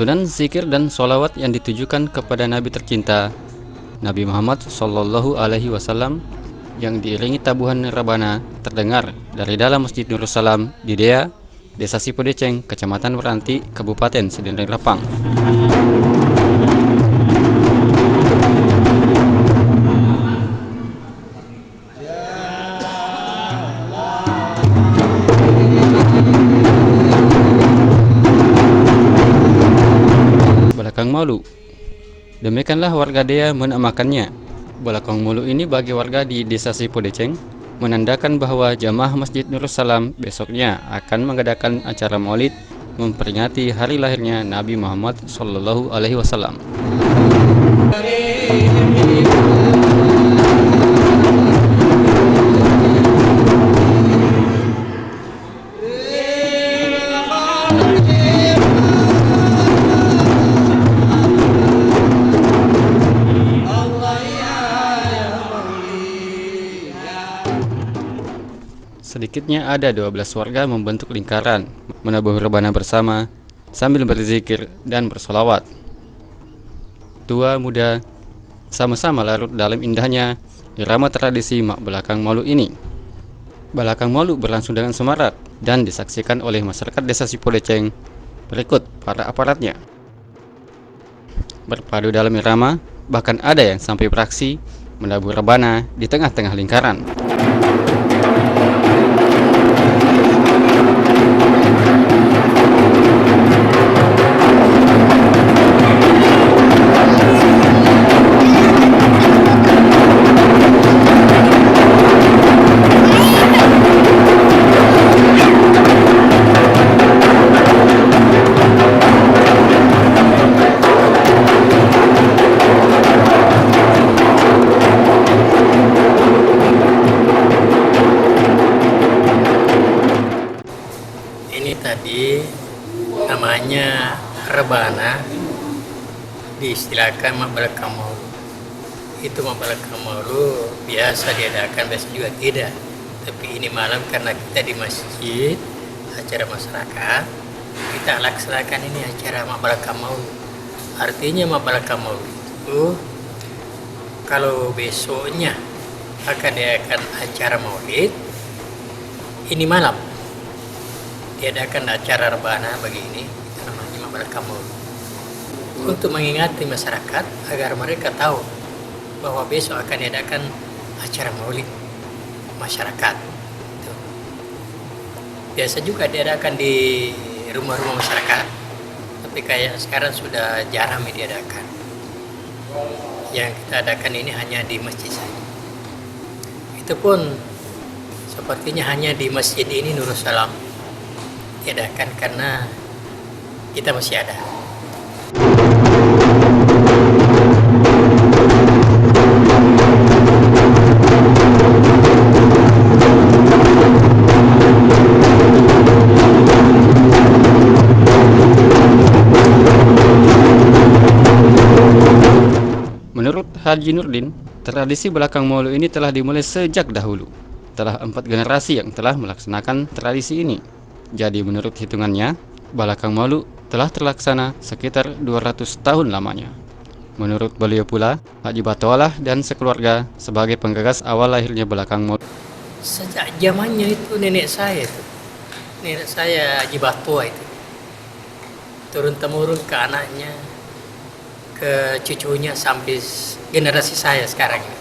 Lantunan zikir dan sholawat yang ditujukan kepada Nabi tercinta Nabi Muhammad Shallallahu Alaihi Wasallam yang diiringi tabuhan rebana terdengar dari dalam Masjid Nurul Salam di Desa Cipodeceng, Kecamatan Meranti, Kabupaten Serdang Lapang. Balakang Maulu. Demikianlah warga Dea menamakannya. Balakang Maulu ini bagi warga di Desa Cipodeceng menandakan bahwa jamaah Masjid Nurul Salam besoknya akan mengadakan acara Maulid memperingati hari lahirnya Nabi Muhammad Shallallahu Alaihi Wasallam. Sedikitnya ada 12 warga membentuk lingkaran, menabuh rebana bersama, sambil berzikir dan bersolawat. Tua muda sama-sama larut dalam indahnya irama tradisi Mak Balakang Maulu ini. Balakang Maulu berlangsung dengan semarak dan disaksikan oleh masyarakat Desa Cipodeceng berikut para aparatnya. Berpadu dalam irama, bahkan ada yang sampai beraksi menabuh rebana di tengah-tengah lingkaran. Ini tadi namanya rebana, diistilahkan Mak Balakang Maulu. Itu Mak Balakang Maulu biasa diadakan, biasa juga tidak. Tapi ini malam karena kita di masjid, acara masyarakat, kita laksanakan ini acara Mak Balakang Maulu. Artinya Mak Balakang Maulu itu kalau besoknya akan diadakan acara maulid, ini malam diadakan acara rebana begini, itu namanya Mak Balakang Maulu, untuk mengingati masyarakat agar mereka tahu bahwa besok akan diadakan acara maulid masyarakat. Itu biasa juga diadakan di rumah-rumah masyarakat, tapi kayak sekarang sudah jarang diadakan. Yang kita adakan ini hanya di masjid saja. Itu pun sepertinya hanya di masjid ini Nurul Salam diadakan karena kita masih ada. Menurut Haji Nurdin, tradisi Balakang Maulu ini telah dimulai sejak dahulu. Telah 4 generasi yang telah melaksanakan tradisi ini. Jadi menurut hitungannya, Balakang Maulu telah terlaksana sekitar 200 tahun lamanya. Menurut beliau pula, Haji Batolah dan sekeluarga sebagai penggagas awal lahirnya Balakang Maulu. Sejak zamannya itu nenek saya Haji Batoa itu, turun-temurun ke anaknya, ke cucunya sampai generasi saya sekarang ini.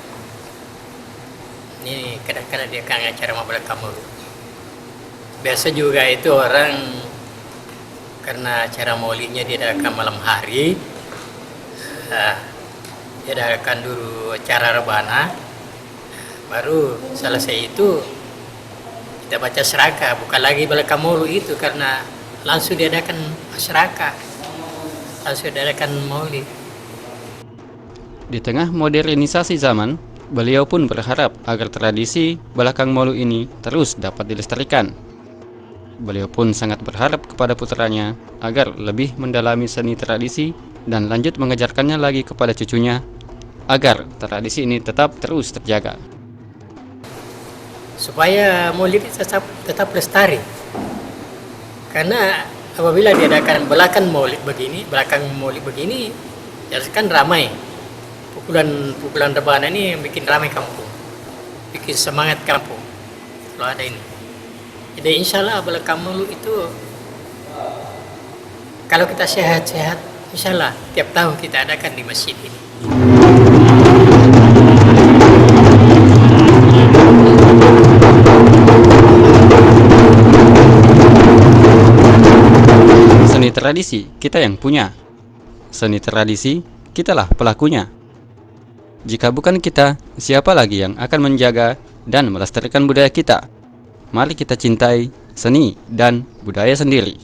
Ini kadang-kadang dia akan acara Mak Balakang Maulu. Biasa juga itu orang karena acara maulidnya diadakan malam hari, diadakan dulu acara rebana, baru selesai itu kita baca serakah, bukan lagi Balakang Maulu itu karena langsung diadakan serakah, langsung diadakan maulid. Di tengah modernisasi zaman, beliau pun berharap agar tradisi Balakang Maulu ini terus dapat dilestarikan. Beliau pun sangat berharap kepada putranya agar lebih mendalami seni tradisi dan lanjut mengajarkannya lagi kepada cucunya agar tradisi ini tetap terus terjaga. Supaya maulid tetap lestari. Karena apabila diadakan belakang maulid begini, ya kan ramai. Pukulan rebana ini bikin ramai kampung, bikin semangat kampung. Kalau ada ini, jadi insya Allah belakang maulid itu, kalau kita sehat-sehat, insya Allah tiap tahun kita adakan di masjid ini. Seni tradisi kita yang punya. Seni tradisi kitalah pelakunya. Jika bukan kita, siapa lagi yang akan menjaga dan melestarikan budaya kita? Mari kita cintai seni dan budaya sendiri.